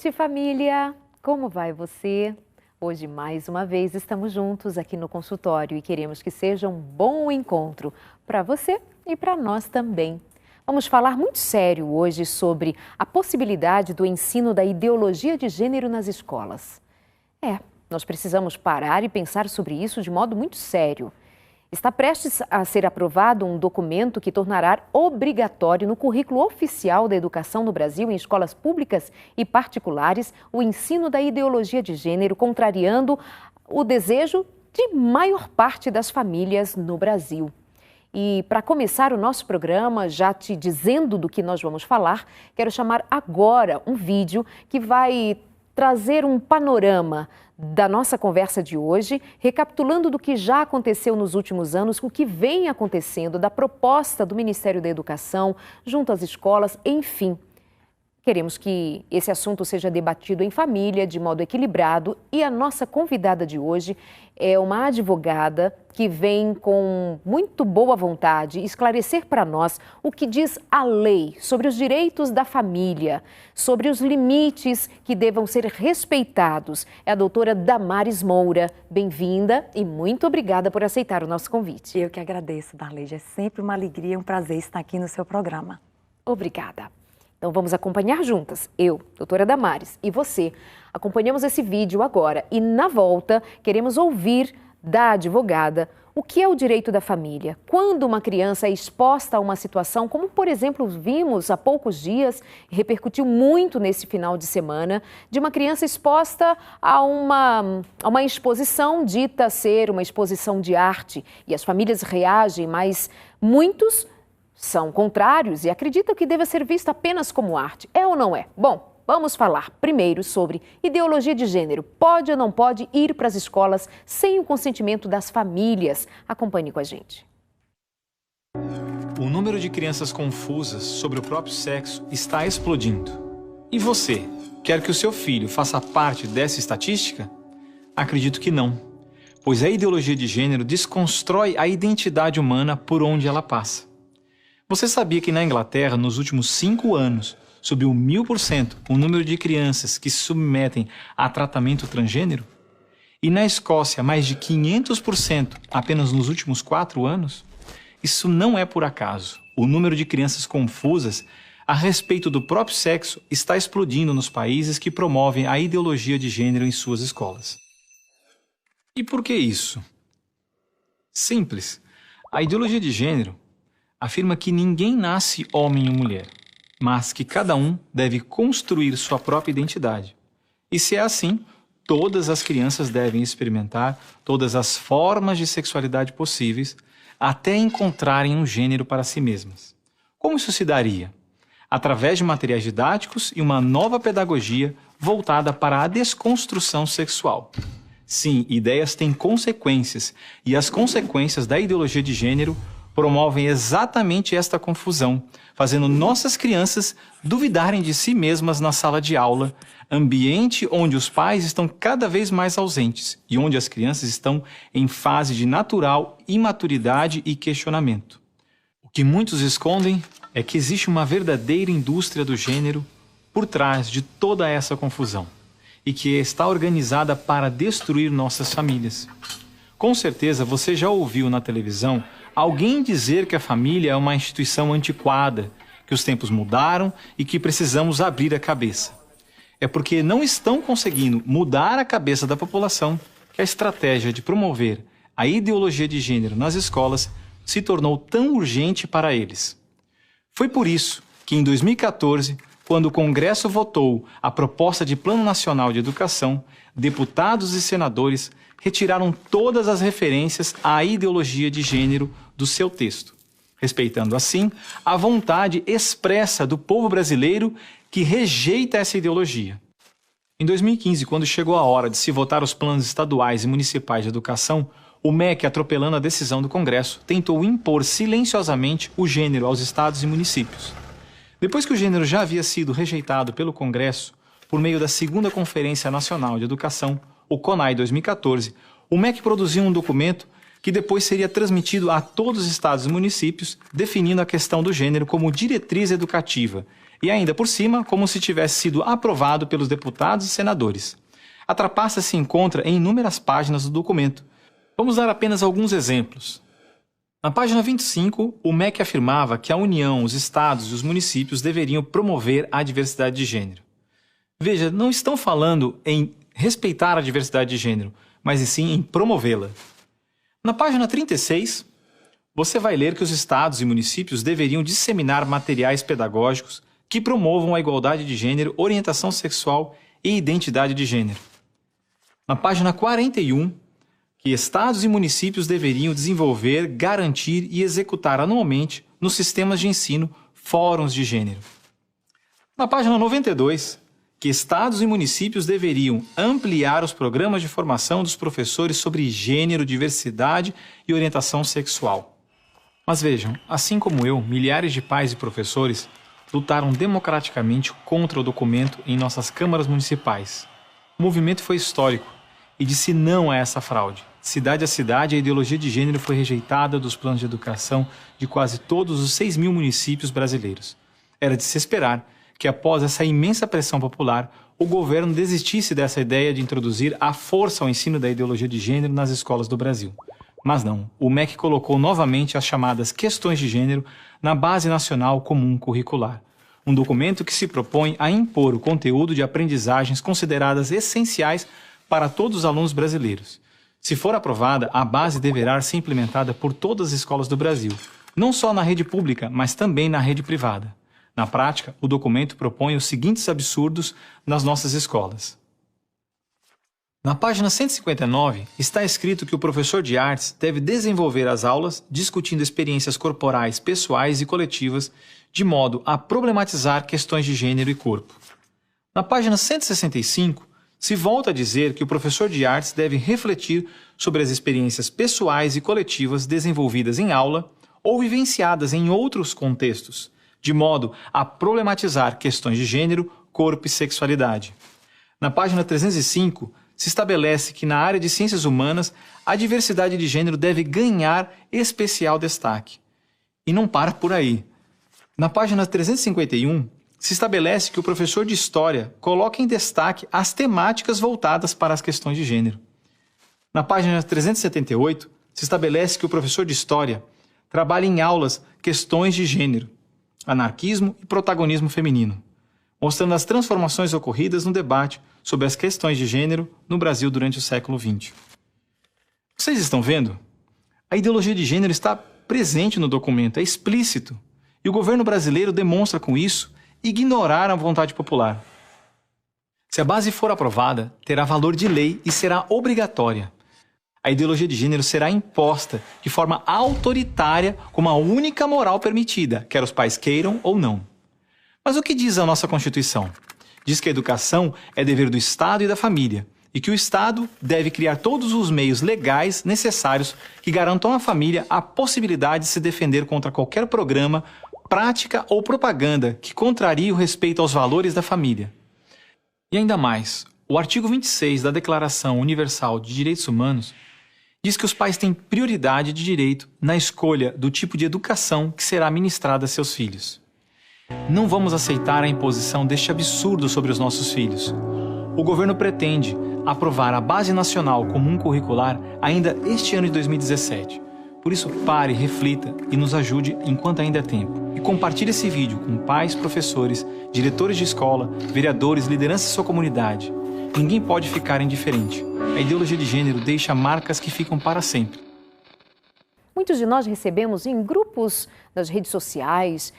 noite, família! Como vai você? Hoje, mais uma vez, estamos juntos aqui no consultório e queremos que seja um bom encontro para você e para nós também. Vamos falar muito sério hoje sobre a possibilidade do ensino da ideologia de gênero nas escolas. Nós precisamos parar e pensar sobre isso de modo muito sério. Está prestes a ser aprovado um documento que tornará obrigatório no currículo oficial da educação no Brasil, em escolas públicas e particulares, o ensino da ideologia de gênero, contrariando o desejo de maior parte das famílias no Brasil. E para começar o nosso programa, já te dizendo do que nós vamos falar, quero chamar agora um vídeo que vai trazer um panorama da nossa conversa de hoje, recapitulando do que já aconteceu nos últimos anos, o que vem acontecendo, da proposta do Ministério da Educação junto às escolas, enfim. Queremos que esse assunto seja debatido em família, de modo equilibrado, e a nossa convidada de hoje é uma advogada que vem com muito boa vontade esclarecer para nós o que diz a lei sobre os direitos da família, sobre os limites que devam ser respeitados. É a doutora Damares Moura. Bem-vinda e muito obrigada por aceitar o nosso convite. Eu que agradeço, Darleide. É sempre uma alegria e um prazer estar aqui no seu programa. Obrigada. Então vamos acompanhar juntas, eu, doutora Damares, e você. Acompanhamos esse vídeo agora e na volta queremos ouvir da advogada o que é o direito da família. Quando uma criança é exposta a uma situação, como por exemplo vimos há poucos dias, e repercutiu muito nesse final de semana, de uma criança exposta a uma exposição dita ser uma exposição de arte e as famílias reagem, mas muitos são contrários e acreditam que deva ser visto apenas como arte. É ou não é? Bom, vamos falar primeiro sobre ideologia de gênero. Pode ou não pode ir para as escolas sem o consentimento das famílias? Acompanhe com a gente. O número de crianças confusas sobre o próprio sexo está explodindo. E você, quer que o seu filho faça parte dessa estatística? Acredito que não, pois a ideologia de gênero desconstrói a identidade humana por onde ela passa. Você sabia que na Inglaterra, nos últimos 5 anos, subiu 1000% o número de crianças que se submetem a tratamento transgênero? E na Escócia, mais de 500% apenas nos últimos 4 anos? Isso não é por acaso. O número de crianças confusas a respeito do próprio sexo está explodindo nos países que promovem a ideologia de gênero em suas escolas. E por que isso? Simples. A ideologia de gênero afirma que ninguém nasce homem ou mulher, mas que cada um deve construir sua própria identidade. E se é assim, todas as crianças devem experimentar todas as formas de sexualidade possíveis até encontrarem um gênero para si mesmas. Como isso se daria? Através de materiais didáticos e uma nova pedagogia voltada para a desconstrução sexual. Sim, ideias têm consequências, e as consequências da ideologia de gênero promovem exatamente esta confusão, fazendo nossas crianças duvidarem de si mesmas na sala de aula, ambiente onde os pais estão cada vez mais ausentes e onde as crianças estão em fase de natural imaturidade e questionamento. O que muitos escondem é que existe uma verdadeira indústria do gênero por trás de toda essa confusão e que está organizada para destruir nossas famílias. Com certeza você já ouviu na televisão alguém dizer que a família é uma instituição antiquada, que os tempos mudaram e que precisamos abrir a cabeça. É porque não estão conseguindo mudar a cabeça da população que a estratégia de promover a ideologia de gênero nas escolas se tornou tão urgente para eles. Foi por isso que em 2014, quando o Congresso votou a proposta de Plano Nacional de Educação, deputados e senadores retiraram todas as referências à ideologia de gênero do seu texto, respeitando assim a vontade expressa do povo brasileiro que rejeita essa ideologia. Em 2015, quando chegou a hora de se votar os planos estaduais e municipais de educação, o MEC, atropelando a decisão do Congresso, tentou impor silenciosamente o gênero aos estados e municípios. Depois que o gênero já havia sido rejeitado pelo Congresso, por meio da Segunda Conferência Nacional de Educação, o CONAE 2014, o MEC produziu um documento que depois seria transmitido a todos os estados e municípios, definindo a questão do gênero como diretriz educativa, E ainda por cima, como se tivesse sido aprovado pelos deputados e senadores. A trapaça se encontra em inúmeras páginas do documento. Vamos dar apenas alguns exemplos. Na página 25, o MEC afirmava que a União, os estados e os municípios deveriam promover a diversidade de gênero. Veja, não estão falando em respeitar a diversidade de gênero, mas sim em promovê-la. Na página 36, você vai ler que os estados e municípios deveriam disseminar materiais pedagógicos que promovam a igualdade de gênero, orientação sexual e identidade de gênero. Na página 41, que estados e municípios deveriam desenvolver, garantir e executar anualmente nos sistemas de ensino fóruns de gênero. Na página 92, que estados e municípios deveriam ampliar os programas de formação dos professores sobre gênero, diversidade e orientação sexual. Mas vejam, assim como eu, milhares de pais e professores lutaram democraticamente contra o documento em nossas câmaras municipais. O movimento foi histórico e disse não a essa fraude. Cidade a cidade, a ideologia de gênero foi rejeitada dos planos de educação de quase todos os 6.000 municípios brasileiros. Era de se esperar que, após essa imensa pressão popular, o governo desistisse dessa ideia de introduzir à força o ensino da ideologia de gênero nas escolas do Brasil. Mas não, o MEC colocou novamente as chamadas questões de gênero na Base Nacional Comum Curricular, um documento que se propõe a impor o conteúdo de aprendizagens consideradas essenciais para todos os alunos brasileiros. Se for aprovada, a base deverá ser implementada por todas as escolas do Brasil, não só na rede pública, mas também na rede privada. Na prática, o documento propõe os seguintes absurdos nas nossas escolas. Na página 159, está escrito que o professor de artes deve desenvolver as aulas discutindo experiências corporais, pessoais e coletivas, de modo a problematizar questões de gênero e corpo. Na página 165, se volta a dizer que o professor de artes deve refletir sobre as experiências pessoais e coletivas desenvolvidas em aula ou vivenciadas em outros contextos, de modo a problematizar questões de gênero, corpo e sexualidade. Na página 305, se estabelece que na área de ciências humanas a diversidade de gênero deve ganhar especial destaque. E não para por aí. Na página 351, se estabelece que o professor de História coloque em destaque as temáticas voltadas para as questões de gênero. Na página 378, se estabelece que o professor de História trabalhe em aulas questões de gênero, anarquismo e protagonismo feminino, mostrando as transformações ocorridas no debate sobre as questões de gênero no Brasil durante o século XX. Vocês estão vendo? A ideologia de gênero está presente no documento, é explícito, e o governo brasileiro demonstra com isso ignorar a vontade popular. Se a base for aprovada, terá valor de lei e será obrigatória. A ideologia de gênero será imposta de forma autoritária como a única moral permitida, quer os pais queiram ou não. Mas o que diz a nossa Constituição? Diz que a educação é dever do Estado e da família, e que o Estado deve criar todos os meios legais necessários que garantam à família a possibilidade de se defender contra qualquer programa, prática ou propaganda que contrarie o respeito aos valores da família. E ainda mais, o artigo 26 da Declaração Universal de Direitos Humanos diz que os pais têm prioridade de direito na escolha do tipo de educação que será ministrada a seus filhos. Não vamos aceitar a imposição deste absurdo sobre os nossos filhos. O governo pretende aprovar a Base Nacional Comum Curricular ainda este ano de 2017. Por isso, pare, reflita e nos ajude enquanto ainda é tempo. E compartilhe esse vídeo com pais, professores, diretores de escola, vereadores, lideranças de sua comunidade. Ninguém pode ficar indiferente. A ideologia de gênero deixa marcas que ficam para sempre. Muitos de nós recebemos em grupos das redes sociais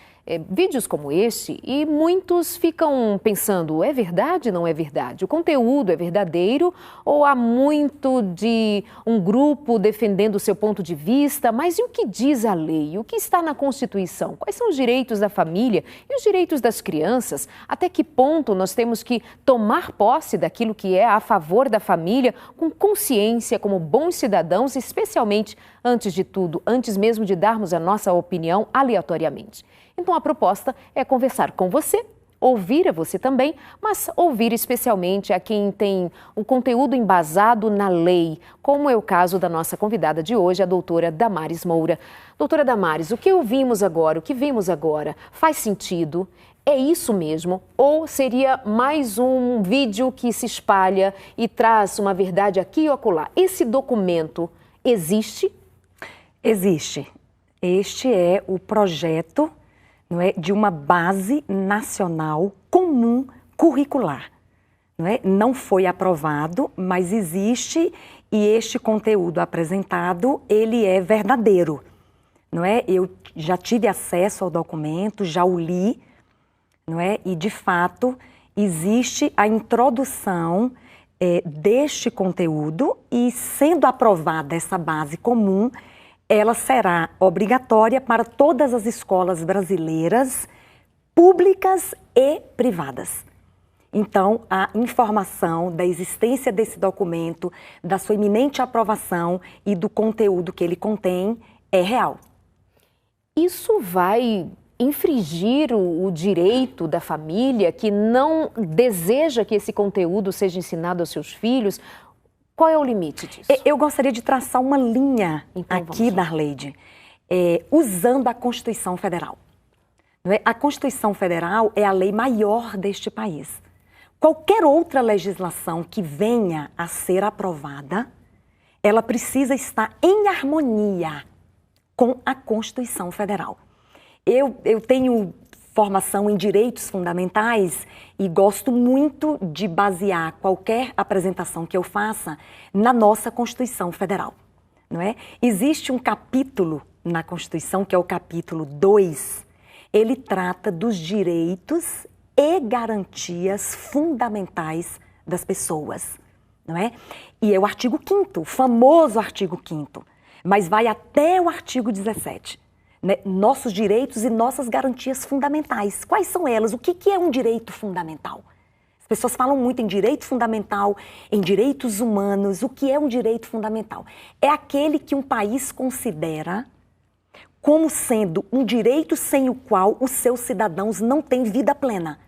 vídeos como este e muitos ficam pensando, é verdade, não é verdade? O conteúdo é verdadeiro ou há muito de um grupo defendendo o seu ponto de vista? Mas e o que diz a lei? O que está na Constituição? Quais são os direitos da família e os direitos das crianças? Até que ponto nós temos que tomar posse daquilo que é a favor da família com consciência, como bons cidadãos, especialmente, antes de tudo, antes mesmo de darmos a nossa opinião aleatoriamente? Então, a proposta é conversar com você, ouvir a você também, mas ouvir especialmente a quem tem um conteúdo embasado na lei, como é o caso da nossa convidada de hoje, a doutora Damares Moura. Doutora Damares, o que ouvimos agora, o que vimos agora, faz sentido? É isso mesmo? Ou seria mais um vídeo que se espalha e traz uma verdade aqui ou acolá? Esse documento existe? Existe. Este é o projeto, não é, de uma base nacional comum curricular. Não é? Não foi aprovado, mas existe, e este conteúdo apresentado, ele é verdadeiro. Não é? Eu já tive acesso ao documento, já o li, não é? E, de fato, existe a introdução deste conteúdo e, sendo aprovada essa base comum, ela será obrigatória para todas as escolas brasileiras, públicas e privadas. Então, a informação da existência desse documento, da sua iminente aprovação e do conteúdo que ele contém é real. Isso vai infringir o direito da família que não deseja que esse conteúdo seja ensinado aos seus filhos? Qual é o limite disso? Eu gostaria de traçar uma linha então, aqui, Darleide, usando a Constituição Federal. A Constituição Federal é a lei maior deste país. Qualquer outra legislação que venha a ser aprovada, ela precisa estar em harmonia com a Constituição Federal. Eu tenho formação em direitos fundamentais e gosto muito de basear qualquer apresentação que eu faça na nossa Constituição Federal, não é? Existe um capítulo na Constituição, que é o capítulo 2, ele trata dos direitos e garantias fundamentais das pessoas, não é? E é o artigo 5º, o famoso artigo 5º, mas vai até o artigo 17. Né? Nossos direitos e nossas garantias fundamentais. Quais são elas? O que é um direito fundamental? As pessoas falam muito em direito fundamental, em direitos humanos. O que é um direito fundamental? É aquele que um país considera como sendo um direito sem o qual os seus cidadãos não têm vida plena,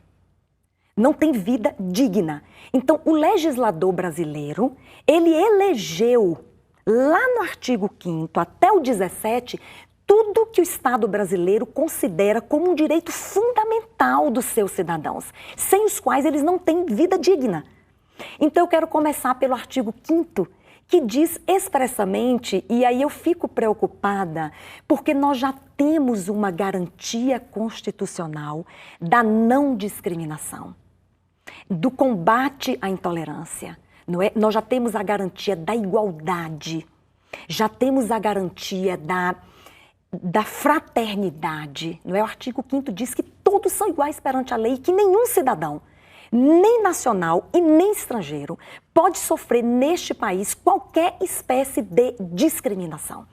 não têm vida digna. Então, o legislador brasileiro, ele elegeu, lá no artigo 5º até o 17, tudo que o Estado brasileiro considera como um direito fundamental dos seus cidadãos, sem os quais eles não têm vida digna. Então eu quero começar pelo artigo 5º, que diz expressamente, e aí eu fico preocupada, porque nós já temos uma garantia constitucional da não discriminação, do combate à intolerância, não é? Nós já temos a garantia da igualdade, já temos a garantia da fraternidade, não é? O artigo 5º diz que todos são iguais perante a lei e que nenhum cidadão, nem nacional e nem estrangeiro, pode sofrer neste país qualquer espécie de discriminação,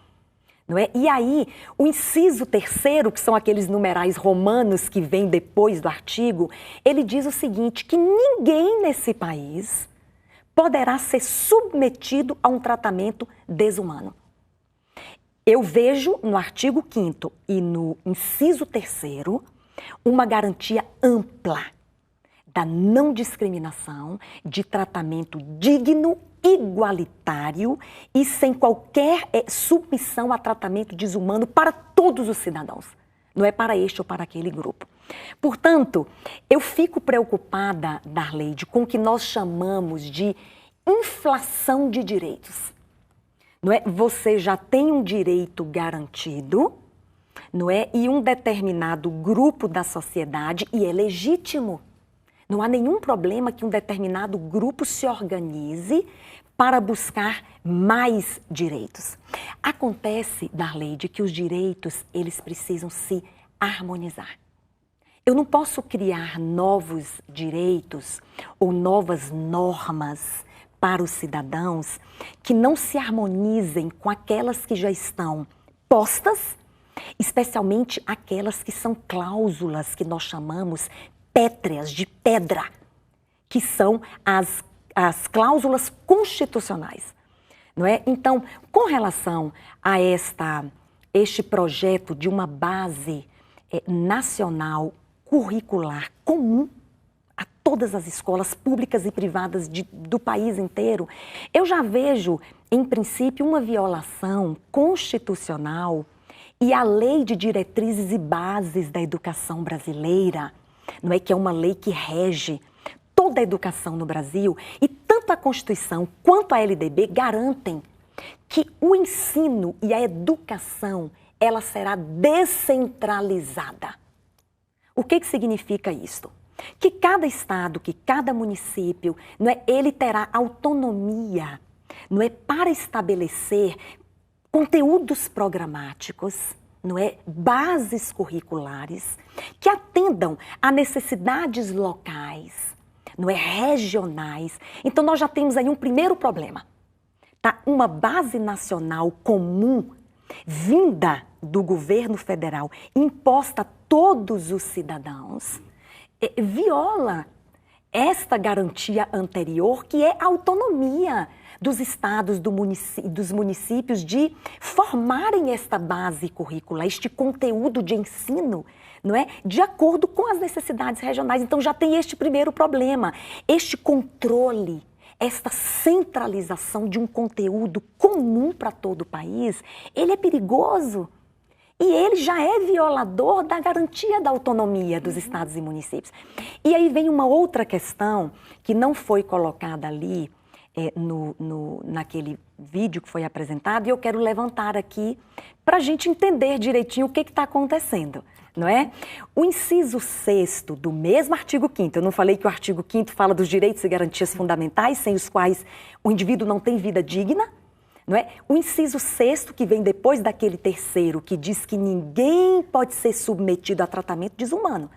não é? E aí, o inciso 3º, que são aqueles numerais romanos que vêm depois do artigo, ele diz o seguinte, que ninguém nesse país poderá ser submetido a um tratamento desumano. Eu vejo no artigo 5º e no inciso 3º uma garantia ampla da não discriminação, de tratamento digno, igualitário e sem qualquer submissão a tratamento desumano para todos os cidadãos. Não é para este ou para aquele grupo. Portanto, eu fico preocupada, Darleide, com o que nós chamamos de inflação de direitos. Não é? Você já tem um direito garantido, não é? E um determinado grupo da sociedade, e é legítimo. Não há nenhum problema que um determinado grupo se organize para buscar mais direitos. Acontece, Darleide, que os direitos, eles precisam se harmonizar. Eu não posso criar novos direitos ou novas normas para os cidadãos que não se harmonizem com aquelas que já estão postas, especialmente aquelas que são cláusulas que nós chamamos pétreas, de pedra, que são as cláusulas constitucionais, não é? Então, com relação a este projeto de uma base nacional curricular comum a todas as escolas públicas e privadas do país inteiro, eu já vejo, em princípio, uma violação constitucional e a Lei de Diretrizes e Bases da Educação Brasileira, não é, que é uma lei que rege toda a educação no Brasil, e tanto a Constituição quanto a LDB garantem que o ensino e a educação, ela será descentralizada. O que significa isso? Que cada estado, que cada município, não é, ele terá autonomia, não é, para estabelecer conteúdos programáticos, não é, bases curriculares que atendam a necessidades locais, não é, regionais. Então nós já temos aí um primeiro problema, tá? Uma base nacional comum vinda do governo federal, imposta a todos os cidadãos, viola esta garantia anterior, que é a autonomia dos estados, dos municípios de formarem esta base curricular, este conteúdo de ensino, não é? De acordo com as necessidades regionais. Então já tem este primeiro problema, este controle, esta centralização de um conteúdo comum para todo o país, ele é perigoso. E ele já é violador da garantia da autonomia dos estados e municípios. E aí vem uma outra questão que não foi colocada ali naquele vídeo que foi apresentado, e eu quero levantar aqui para a gente entender direitinho o que está acontecendo, não é? O inciso 6º do mesmo artigo 5º, eu não falei que o artigo 5º fala dos direitos e garantias fundamentais, sem os quais o indivíduo não tem vida digna, não é? O inciso 6º, que vem depois daquele 3º, que diz que ninguém pode ser submetido a tratamento desumano.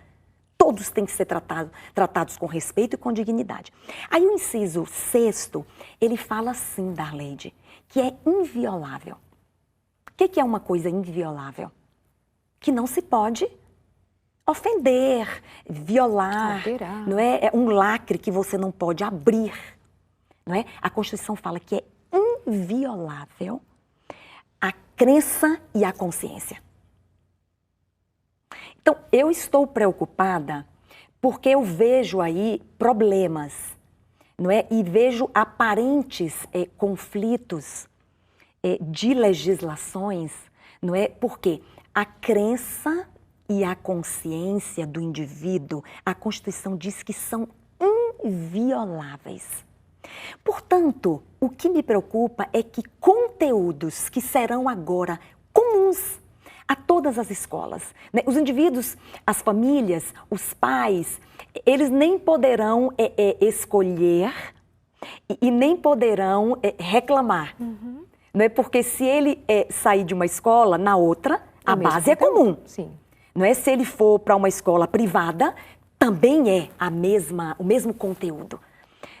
Todos têm que ser tratados com respeito e com dignidade. Aí o inciso 6º, ele fala assim, Darleide, que é inviolável. O que é uma coisa inviolável? Que não se pode ofender, violar, não é? É um lacre que você não pode abrir, não é? A Constituição fala que é inviolável a crença e a consciência. Então, eu estou preocupada porque eu vejo aí problemas, não é? E vejo aparentes conflitos de legislações, não é? Porque a crença e a consciência do indivíduo, a Constituição diz que são invioláveis. Portanto, o que me preocupa é que conteúdos que serão agora comuns a todas as escolas, né? Os indivíduos, as famílias, os pais, eles nem poderão escolher e nem poderão reclamar. Não é? Porque se ele sair de uma escola, na outra, a base é comum. Sim. Não é? Se ele for para uma escola privada, também é o mesmo conteúdo.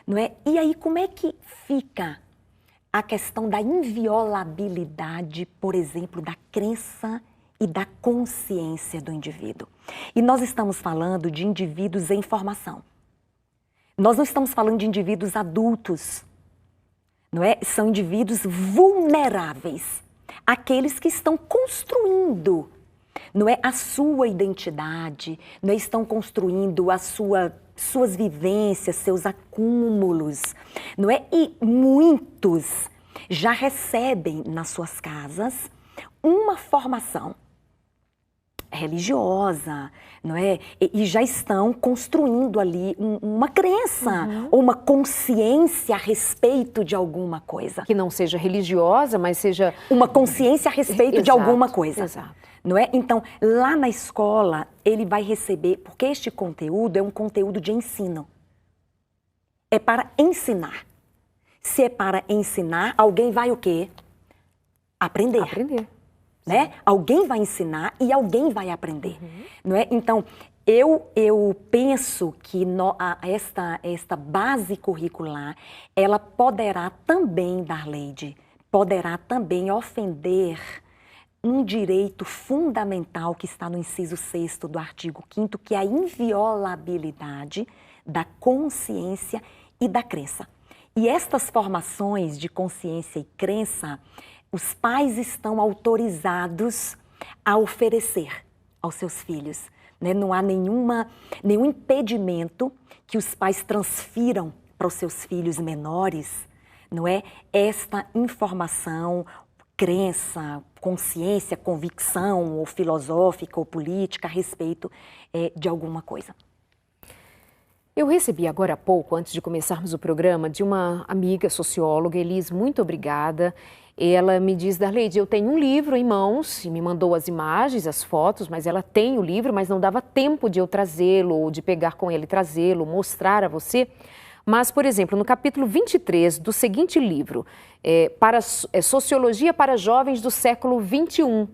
Não é? E aí, como é que fica a questão da inviolabilidade, por exemplo, da crença e da consciência do indivíduo? E nós estamos falando de indivíduos em formação. Nós não estamos falando de indivíduos adultos, não é? São indivíduos vulneráveis, aqueles que estão construindo, não é, a sua identidade, não é, estão construindo suas vivências, seus acúmulos, não é? E muitos já recebem nas suas casas uma formação religiosa, não é? E já estão construindo ali uma crença ou uma consciência a respeito de alguma coisa. Que não seja religiosa, mas seja... Uma consciência a respeito de alguma coisa. Exato. Não é? Então, lá na escola, ele vai receber, porque este conteúdo é um conteúdo de ensino. É para ensinar. Se é para ensinar, alguém vai o quê? Aprender. Aprender. Né? Alguém vai ensinar e alguém vai aprender. Não é? Então, eu penso que esta base curricular, ela poderá também, Darleide, poderá também ofender um direito fundamental que está no inciso 6º do artigo 5º, que é a inviolabilidade da consciência e da crença. E estas formações de consciência e crença, os pais estão autorizados a oferecer aos seus filhos, né? Não há nenhum impedimento que os pais transfiram para os seus filhos menores, não é? Esta informação, crença, consciência, convicção, ou filosófica ou política a respeito de alguma coisa. Eu recebi agora há pouco, antes de começarmos o programa, de uma amiga socióloga. Elis, muito obrigada. Ela me diz: Darleide, eu tenho um livro em mãos, e me mandou as imagens, as fotos, mas ela tem o livro, mas não dava tempo de eu trazê-lo, ou de pegar com ele, trazê-lo, mostrar a você. Mas, por exemplo, no capítulo 23 do seguinte livro, Sociologia para Jovens do Século XXI,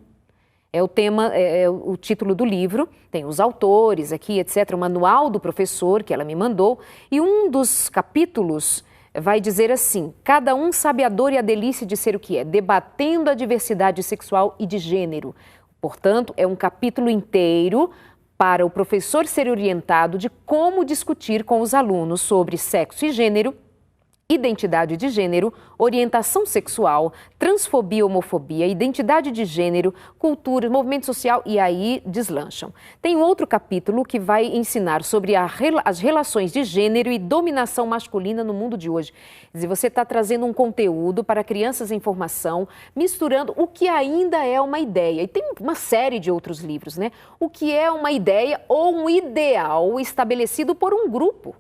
é o tema, é o título do livro, tem os autores aqui, etc., o manual do professor que ela me mandou, e um dos capítulos vai dizer assim: cada um sabe a dor e a delícia de ser o que é, debatendo a diversidade sexual e de gênero. Portanto, é um capítulo inteiro para o professor ser orientado de como discutir com os alunos sobre sexo e gênero, identidade de gênero, orientação sexual, transfobia, homofobia, identidade de gênero, cultura, movimento social, e aí deslancham. Tem um outro capítulo que vai ensinar sobre as relações de gênero e dominação masculina no mundo de hoje. Quer dizer, você está trazendo um conteúdo para crianças em formação, misturando o que ainda é uma ideia. E tem uma série de outros livros, né? O que é uma ideia ou um ideal estabelecido por um grupo.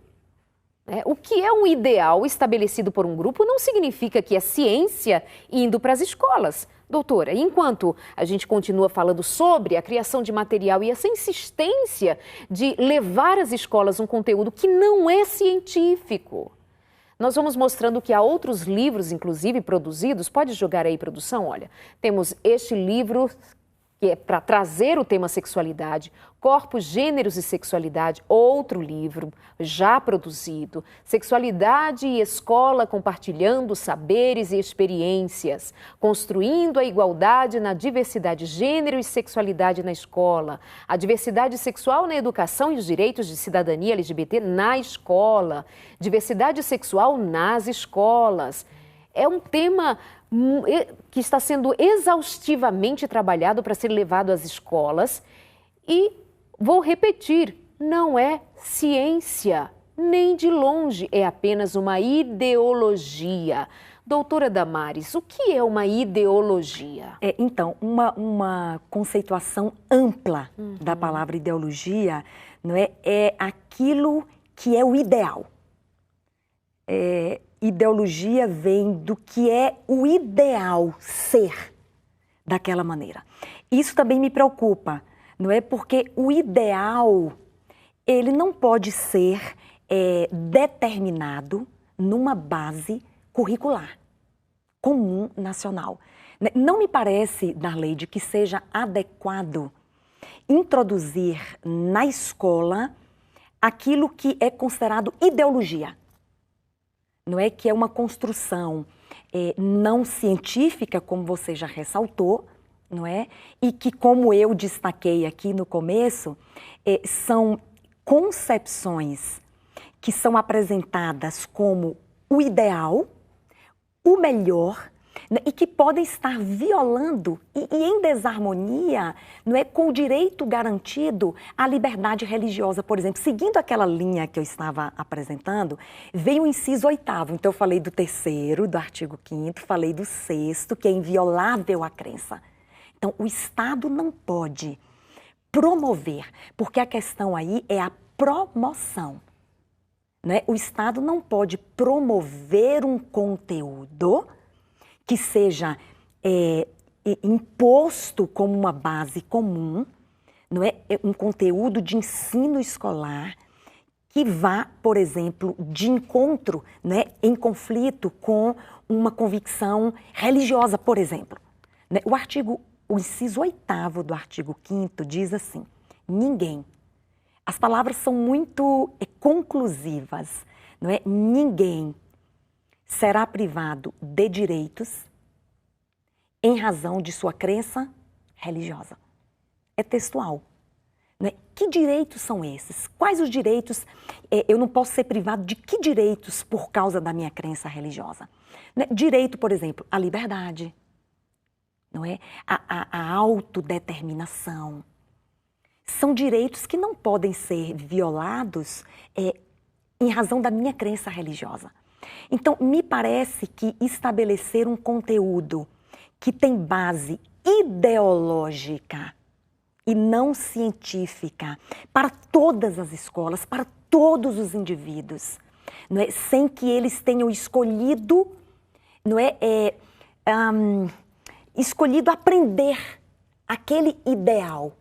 O que é um ideal estabelecido por um grupo não significa que é ciência indo para as escolas. Doutora, enquanto a gente continua falando sobre a criação de material e essa insistência de levar às escolas um conteúdo que não é científico, nós vamos mostrando que há outros livros, inclusive, produzidos. Pode jogar aí, produção? Olha, temos este livro que é para trazer o tema sexualidade, Corpos, Gêneros e Sexualidade, outro livro já produzido, Sexualidade e Escola compartilhando saberes e experiências, construindo a igualdade na diversidade, gênero e sexualidade na escola, a diversidade sexual na educação e os direitos de cidadania LGBT na escola, diversidade sexual nas escolas. É um tema que está sendo exaustivamente trabalhado para ser levado às escolas e, vou repetir, não é ciência, nem de longe, é apenas uma ideologia. Doutora Damares, o que é uma ideologia? Então, uma conceituação ampla da palavra ideologia, não é aquilo que é o ideal. Ideologia vem do que é o ideal ser daquela maneira. Isso também me preocupa, não é? Porque o ideal, ele não pode ser determinado numa base curricular comum nacional. Não me parece, Darleide, que seja adequado introduzir na escola aquilo que é considerado ideologia. Não é que é uma construção não científica, como você já ressaltou, não é? E que, como eu destaquei aqui no começo, são concepções que são apresentadas como o ideal, o melhor, né? E que podem estar violando e em desarmonia, não é, com o direito garantido à liberdade religiosa. Por exemplo, seguindo aquela linha que eu estava apresentando, veio o inciso 8º. Então eu falei do 3º, do artigo 5º, falei do 6º, que é inviolável a crença. Então o Estado não pode promover, porque a questão aí é a promoção. Né? O Estado não pode promover um conteúdo que seja imposto como uma base comum, não é? Um conteúdo de ensino escolar que vá, por exemplo, de encontro, né, em conflito com uma convicção religiosa, por exemplo. Né? O inciso 8º do artigo 5º diz assim: ninguém. As palavras são muito conclusivas, não é? Ninguém será privado de direitos em razão de sua crença religiosa. É textual. Não é? Que direitos são esses? Quais os direitos? Eu não posso ser privado de que direitos por causa da minha crença religiosa? Não é? Direito, por exemplo, à liberdade, não é? A autodeterminação. São direitos que não podem ser violados em razão da minha crença religiosa. Então, me parece que estabelecer um conteúdo que tem base ideológica e não científica para todas as escolas, para todos os indivíduos, não é? Sem que eles tenham escolhido, não é, escolhido aprender aquele ideal,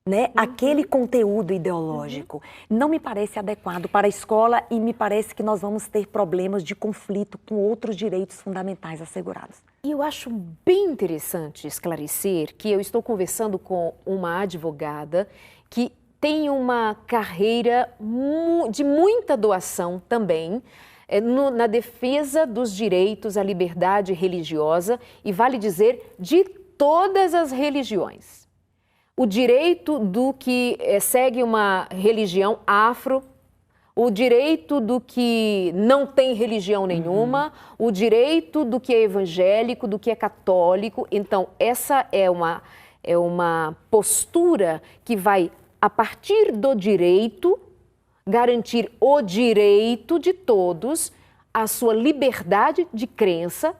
né? Aquele conteúdo ideológico. Não me parece adequado para a escola e me parece que nós vamos ter problemas de conflito com outros direitos fundamentais assegurados. E eu acho bem interessante esclarecer que eu estou conversando com uma advogada que tem uma carreira de muita doação também, na defesa dos direitos à liberdade religiosa e, vale dizer, de todas as religiões. O direito do que segue uma religião afro, o direito do que não tem religião nenhuma, o direito do que é evangélico, do que é católico. Então, essa é uma postura que vai, a partir do direito, garantir o direito de todos à sua liberdade de crença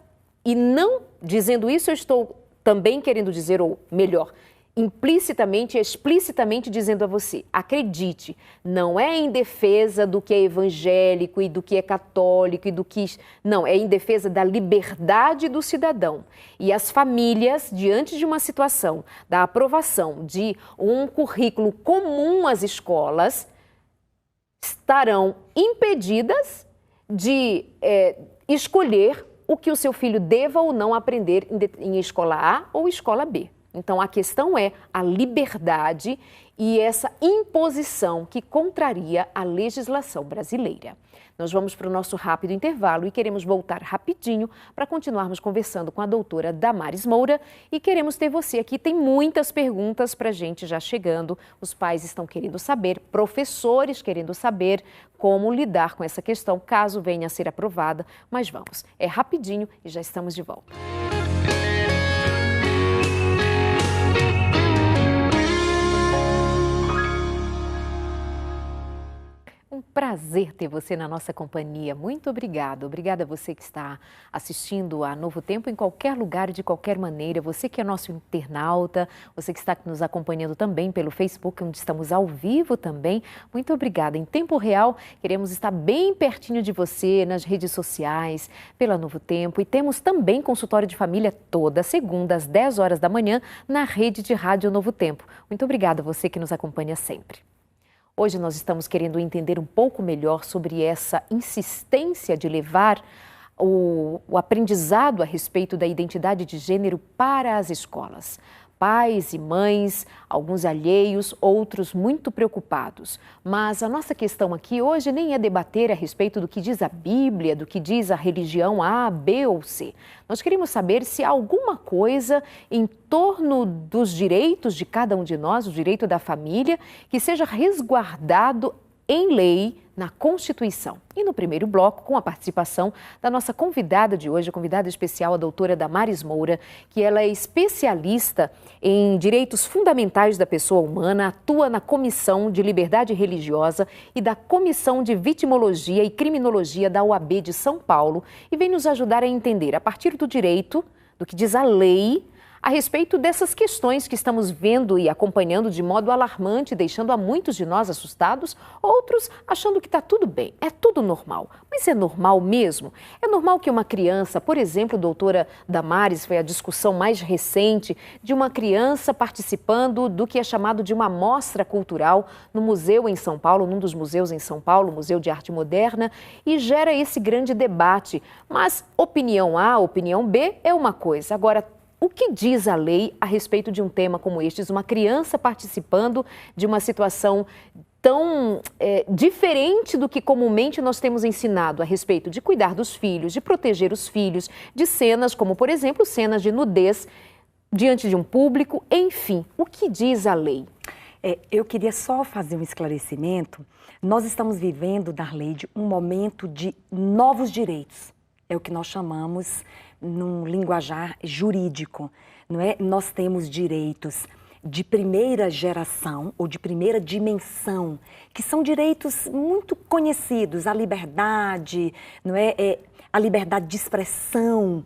e não, dizendo isso, eu estou também querendo dizer, ou melhor, implicitamente e explicitamente dizendo a você, acredite, não é em defesa do que é evangélico e do que é católico e do que... Não, é em defesa da liberdade do cidadão. E as famílias, diante de uma situação da aprovação de um currículo comum às escolas, estarão impedidas de escolher o que o seu filho deva ou não aprender em escola A ou escola B. Então, a questão é a liberdade e essa imposição que contraria a legislação brasileira. Nós vamos para o nosso rápido intervalo e queremos voltar rapidinho para continuarmos conversando com a doutora Damares Moura e queremos ter você aqui. Tem muitas perguntas para a gente já chegando. Os pais estão querendo saber, professores querendo saber como lidar com essa questão, caso venha a ser aprovada. Mas vamos, é rapidinho e já estamos de volta. Um prazer ter você na nossa companhia. Muito obrigada. Obrigada a você que está assistindo a Novo Tempo em qualquer lugar, de qualquer maneira. Você que é nosso internauta, você que está nos acompanhando também pelo Facebook, onde estamos ao vivo também. Muito obrigada. Em tempo real, queremos estar bem pertinho de você nas redes sociais, pela Novo Tempo. E temos também consultório de família toda segunda, às 10 horas da manhã, na rede de rádio Novo Tempo. Muito obrigada a você que nos acompanha sempre. Hoje nós estamos querendo entender um pouco melhor sobre essa insistência de levar o aprendizado a respeito da identidade de gênero para as escolas. Pais e mães, alguns alheios, outros muito preocupados. Mas a nossa questão aqui hoje nem é debater a respeito do que diz a Bíblia, do que diz a religião A, B ou C. Nós queremos saber se há alguma coisa em torno dos direitos de cada um de nós, o direito da família, que seja resguardado em lei, na Constituição. E no primeiro bloco, com a participação da nossa convidada de hoje, a convidada especial, a doutora Damares Moura, que ela é especialista em direitos fundamentais da pessoa humana, atua na Comissão de Liberdade Religiosa e da Comissão de Vitimologia e Criminologia da OAB de São Paulo e vem nos ajudar a entender, a partir do direito, do que diz a lei, a respeito dessas questões que estamos vendo e acompanhando de modo alarmante, deixando a muitos de nós assustados, outros achando que está tudo bem, é tudo normal. Mas é normal mesmo? É normal que uma criança, por exemplo, doutora Damares, foi a discussão mais recente de uma criança participando do que é chamado de uma mostra cultural no museu em São Paulo, num dos museus em São Paulo, Museu de Arte Moderna, e gera esse grande debate. Mas opinião A, opinião B é uma coisa. Agora, o que diz a lei a respeito de um tema como este? Uma criança participando de uma situação tão diferente do que comumente nós temos ensinado a respeito de cuidar dos filhos, de proteger os filhos, de cenas como, por exemplo, cenas de nudez diante de um público, enfim, o que diz a lei? Eu queria só fazer um esclarecimento. Nós estamos vivendo, Darleide, um momento de novos direitos. É o que nós chamamos num linguajar jurídico, não é? Nós temos direitos de primeira geração ou de primeira dimensão, que são direitos muito conhecidos, a liberdade, não é? A liberdade de expressão,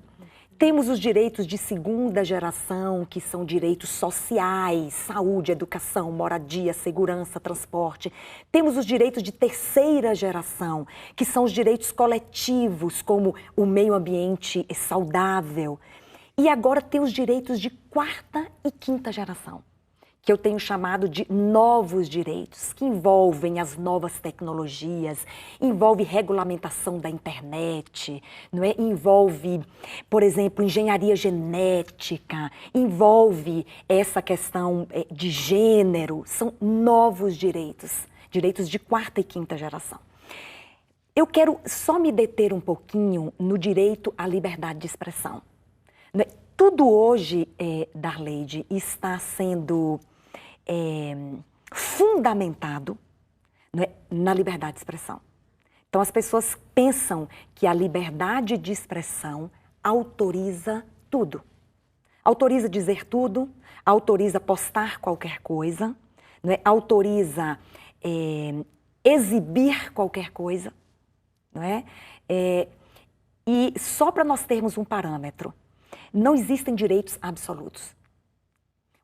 Temos os direitos de segunda geração, que são direitos sociais, saúde, educação, moradia, segurança, transporte. Temos os direitos de terceira geração, que são os direitos coletivos, como o meio ambiente saudável. E agora tem os direitos de quarta e quinta geração, que eu tenho chamado de novos direitos, que envolvem as novas tecnologias, envolve regulamentação da internet, não é? Envolve, por exemplo, engenharia genética, envolve essa questão de gênero, são novos direitos, direitos de quarta e quinta geração. Eu quero só me deter um pouquinho no direito à liberdade de expressão. Tudo hoje, Darleide, está sendo fundamentado, não é, na liberdade de expressão. Então, as pessoas pensam que a liberdade de expressão autoriza tudo. Autoriza dizer tudo, autoriza postar qualquer coisa, não é? Autoriza exibir qualquer coisa. Não é? E só para nós termos um parâmetro, não existem direitos absolutos.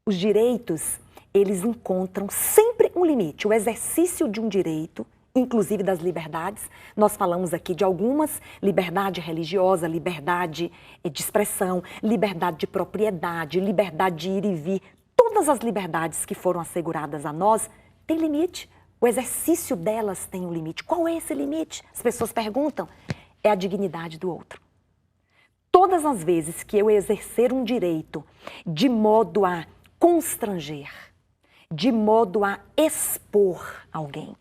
Os direitos, eles encontram sempre um limite. O exercício de um direito, inclusive das liberdades, nós falamos aqui de algumas: liberdade religiosa, liberdade de expressão, liberdade de propriedade, liberdade de ir e vir. Todas as liberdades que foram asseguradas a nós têm limite. O exercício delas tem um limite. Qual é esse limite? As pessoas perguntam. É a dignidade do outro. Todas as vezes que eu exercer um direito de modo a constranger, de modo a expor alguém,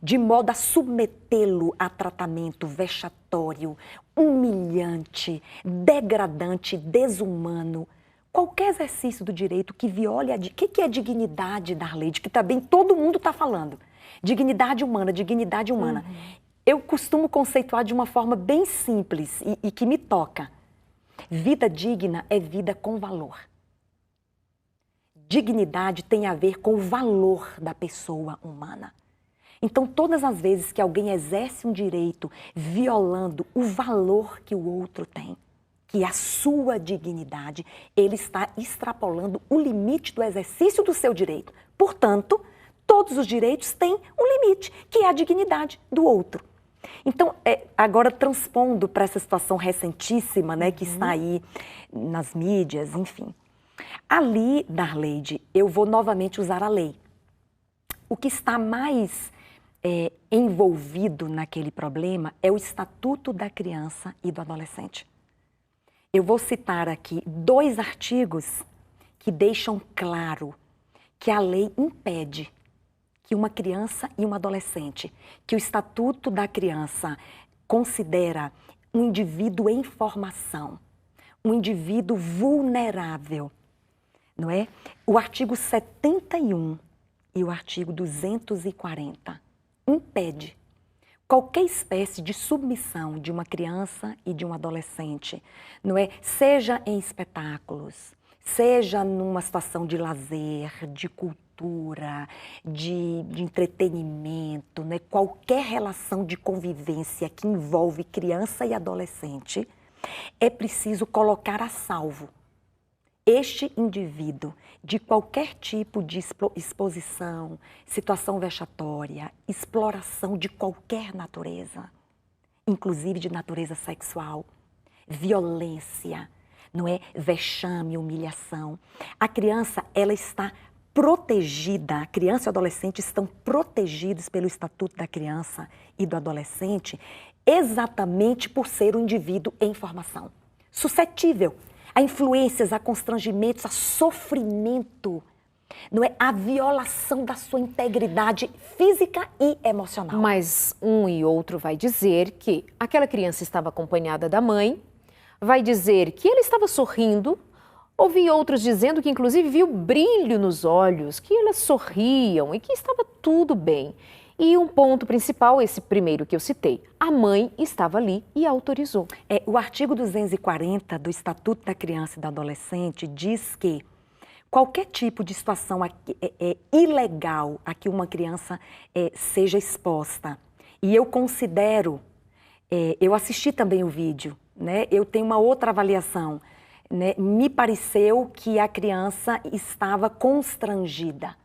de modo a submetê-lo a tratamento vexatório, humilhante, degradante, desumano, qualquer exercício do direito que viole o que é dignidade, Darleide? Que também todo mundo está falando. Dignidade humana, dignidade humana. Eu costumo conceituar de uma forma bem simples e que me toca. Vida digna é vida com valor. Dignidade tem a ver com o valor da pessoa humana. Então, todas as vezes que alguém exerce um direito violando o valor que o outro tem, que é a sua dignidade, ele está extrapolando o limite do exercício do seu direito. Portanto, todos os direitos têm um limite, que é a dignidade do outro. Então, agora transpondo para essa situação recentíssima, né, que está aí nas mídias, enfim. Ali, Darleide, eu vou novamente usar a lei. O que está mais envolvido naquele problema é o Estatuto da Criança e do Adolescente. Eu vou citar aqui 2 artigos que deixam claro que a lei impede que uma criança e um adolescente, que o Estatuto da Criança considera um indivíduo em formação, um indivíduo vulnerável, não é? O artigo 71 e o artigo 240 impede qualquer espécie de submissão de uma criança e de um adolescente, não é? Seja em espetáculos, seja numa situação de lazer, de cultura, de entretenimento, né? Qualquer relação de convivência que envolve criança e adolescente, é preciso colocar a salvo este indivíduo de qualquer tipo de exposição, situação vexatória, exploração de qualquer natureza, inclusive de natureza sexual, violência, não é? Vexame, humilhação. A criança, ela está protegida, a criança e o adolescente estão protegidos pelo Estatuto da Criança e do Adolescente exatamente por ser um indivíduo em formação, suscetível a influências, a constrangimentos, a sofrimento, não é? A violação da sua integridade física e emocional. Mas um e outro vai dizer que aquela criança estava acompanhada da mãe, vai dizer que ele estava sorrindo. Ouvi outros dizendo que inclusive viu brilho nos olhos, que elas sorriam e que estava tudo bem. E um ponto principal, esse primeiro que eu citei, a mãe estava ali e autorizou. O artigo 240 do Estatuto da Criança e do Adolescente diz que qualquer tipo de situação ilegal a que uma criança seja exposta, e eu considero, eu assisti também o vídeo, né, eu tenho uma outra avaliação. Né? Me pareceu que a criança estava constrangida.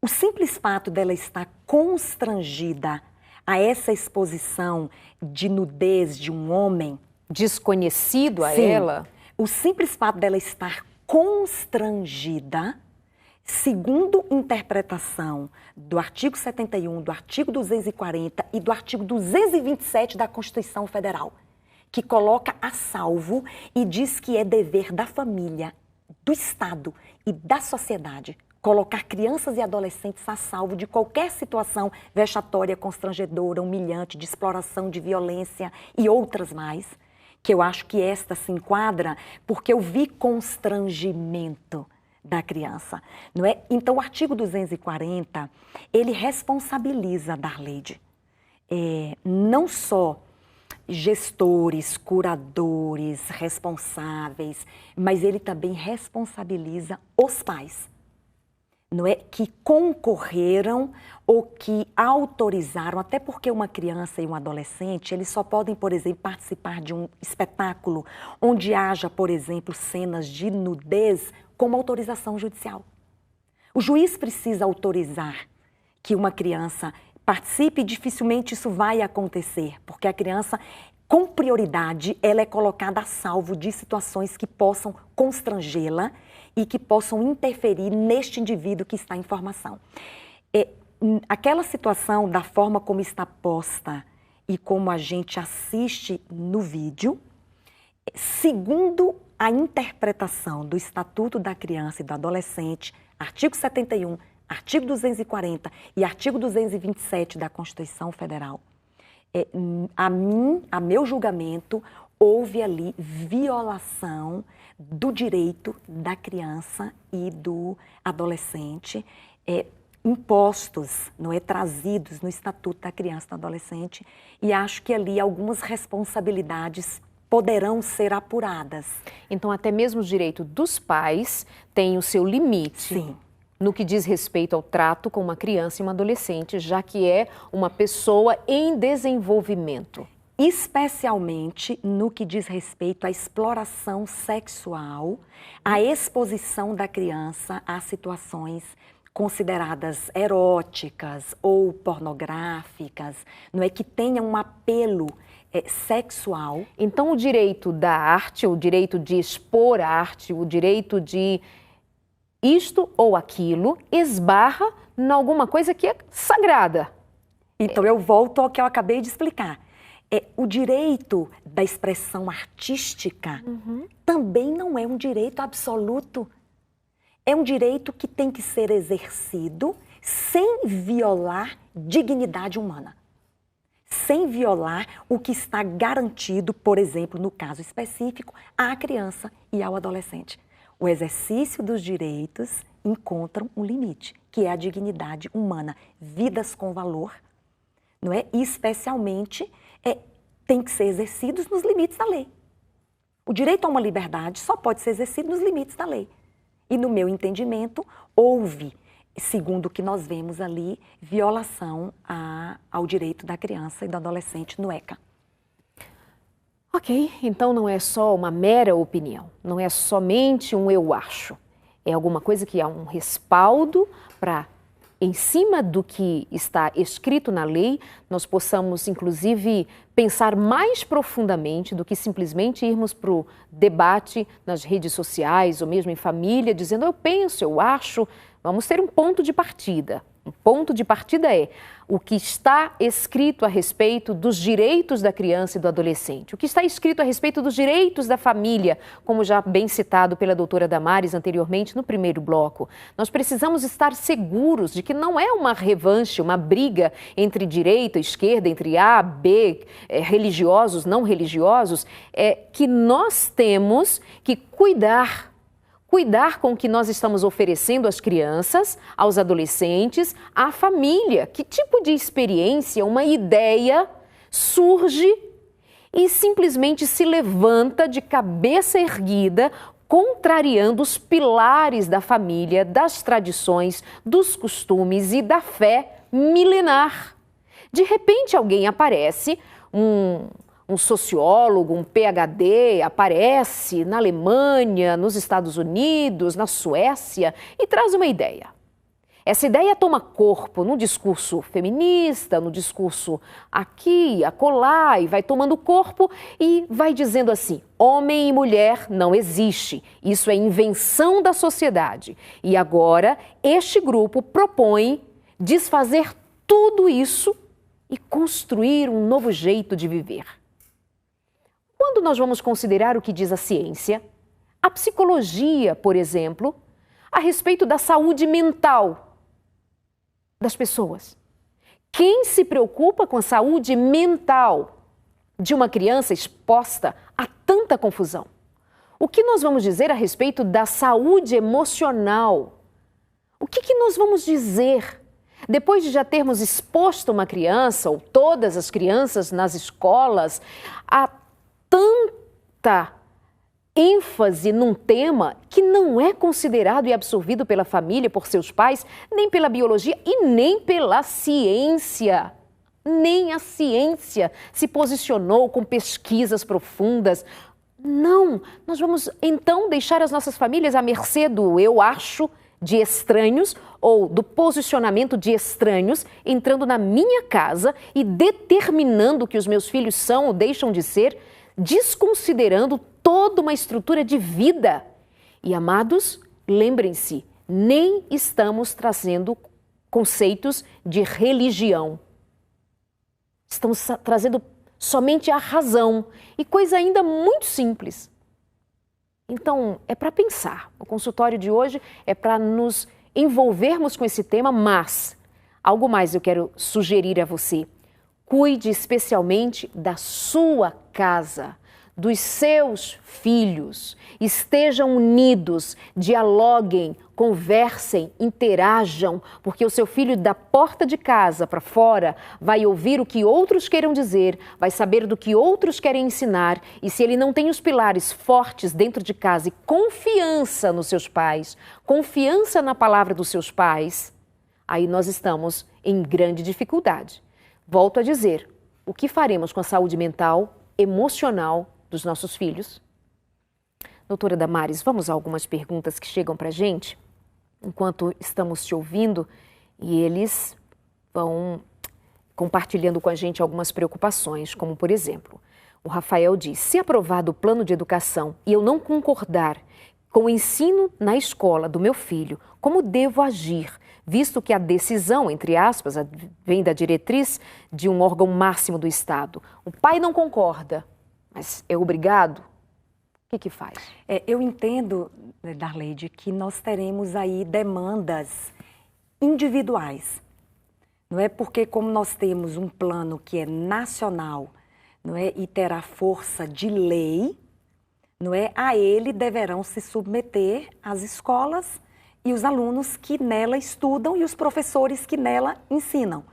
O simples fato dela estar constrangida a essa exposição de nudez de um homem desconhecido a sim, ela? O simples fato dela estar constrangida, segundo interpretação do artigo 71, do artigo 240 e do artigo 227 da Constituição Federal, que coloca a salvo e diz que é dever da família, do Estado e da sociedade colocar crianças e adolescentes a salvo de qualquer situação vexatória, constrangedora, humilhante, de exploração, de violência e outras mais, que eu acho que esta se enquadra porque eu vi constrangimento da criança, não é? Então, o artigo 240, ele responsabiliza, Darleide, não só gestores, curadores, responsáveis, mas ele também responsabiliza os pais, não é? Que concorreram ou que autorizaram, até porque uma criança e um adolescente, eles só podem, por exemplo, participar de um espetáculo onde haja, por exemplo, cenas de nudez com uma autorização judicial. O juiz precisa autorizar que uma criança participe e dificilmente isso vai acontecer, porque a criança, com prioridade, ela é colocada a salvo de situações que possam constrangê-la e que possam interferir neste indivíduo que está em formação. Aquela situação, da forma como está posta e como a gente assiste no vídeo, segundo a interpretação do Estatuto da Criança e do Adolescente, artigo 71, artigo 240 e artigo 227 da Constituição Federal, a meu julgamento, houve ali violação do direito da criança e do adolescente, impostos, não é, trazidos no Estatuto da Criança e do Adolescente, e acho que ali algumas responsabilidades poderão ser apuradas. Então, até mesmo o direito dos pais tem o seu limite. Sim. No que diz respeito ao trato com uma criança e uma adolescente, já que é uma pessoa em desenvolvimento. Especialmente no que diz respeito à exploração sexual, à exposição da criança a situações consideradas eróticas ou pornográficas, não é, que tenham um apelo sexual. Então, o direito da arte, o direito de expor arte, o direito de isto ou aquilo, esbarra em alguma coisa que é sagrada. Então, eu volto ao que eu acabei de explicar. O direito da expressão artística também não é um direito absoluto. É um direito que tem que ser exercido sem violar dignidade humana. Sem violar o que está garantido, por exemplo, no caso específico, à criança e ao adolescente. O exercício dos direitos encontra um limite, que é a dignidade humana, vidas com valor, não é? E especialmente tem que ser exercidos nos limites da lei. O direito a uma liberdade só pode ser exercido nos limites da lei. E no meu entendimento, houve, segundo o que nós vemos ali, violação ao direito da criança e do adolescente no ECA. Ok, então não é só uma mera opinião, não é somente um eu acho. É alguma coisa que há um respaldo para, em cima do que está escrito na lei, nós possamos, inclusive, pensar mais profundamente do que simplesmente irmos para o debate nas redes sociais ou mesmo em família, dizendo eu penso, eu acho. Vamos ter um ponto de partida. Um ponto de partida é o que está escrito a respeito dos direitos da criança e do adolescente, o que está escrito a respeito dos direitos da família, como já bem citado pela doutora Damares anteriormente no primeiro bloco. Nós precisamos estar seguros de que não é uma revanche, uma briga entre direita e esquerda, entre A, B, religiosos, não religiosos, que nós temos que cuidar com o que nós estamos oferecendo às crianças, aos adolescentes, à família. Que tipo de experiência, uma ideia surge e simplesmente se levanta de cabeça erguida, contrariando os pilares da família, das tradições, dos costumes e da fé milenar. De repente alguém aparece, um sociólogo, um PhD, aparece na Alemanha, nos Estados Unidos, na Suécia e traz uma ideia. Essa ideia toma corpo no discurso feminista, no discurso aqui, acolá, e vai tomando corpo e vai dizendo assim: homem e mulher não existe, isso é invenção da sociedade. E agora este grupo propõe desfazer tudo isso e construir um novo jeito de viver. Quando nós vamos considerar o que diz a ciência, a psicologia, por exemplo, a respeito da saúde mental das pessoas. Quem se preocupa com a saúde mental de uma criança exposta a tanta confusão? O que nós vamos dizer a respeito da saúde emocional? O que nós vamos dizer depois de já termos exposto uma criança, ou todas as crianças nas escolas, a tanta ênfase num tema que não é considerado e absorvido pela família, por seus pais, nem pela biologia e nem pela ciência. Nem a ciência se posicionou com pesquisas profundas. Não, nós vamos então deixar as nossas famílias à mercê do eu acho de estranhos ou do posicionamento de estranhos entrando na minha casa e determinando o que os meus filhos são ou deixam de ser, desconsiderando toda uma estrutura de vida. E, amados, lembrem-se, nem estamos trazendo conceitos de religião. Estamos trazendo somente a razão e coisa ainda muito simples. Então, é para pensar. O consultório de hoje é para nos envolvermos com esse tema, mas algo mais eu quero sugerir a você. Cuide especialmente da sua casa, dos seus filhos. Estejam unidos, dialoguem, conversem, interajam, porque o seu filho da porta de casa para fora vai ouvir o que outros queiram dizer, vai saber do que outros querem ensinar, e se ele não tem os pilares fortes dentro de casa e confiança nos seus pais, confiança na palavra dos seus pais, aí nós estamos em grande dificuldade. Volto a dizer, o que faremos com a saúde mental, emocional dos nossos filhos? Doutora Damares, vamos a algumas perguntas que chegam para a gente, enquanto estamos te ouvindo, e eles vão compartilhando com a gente algumas preocupações, como por exemplo, o Rafael diz: se aprovado o plano de educação e eu não concordar com o ensino na escola do meu filho, como devo agir? Visto que a decisão, entre aspas, vem da diretriz de um órgão máximo do Estado. O pai não concorda, mas é obrigado? O que faz? Eu entendo, Darleide, que nós teremos aí demandas individuais. Não é porque, como nós temos um plano que é nacional, não é, e terá força de lei, não é, a ele deverão se submeter as escolas e os alunos que nela estudam e os professores que nelas ensinam.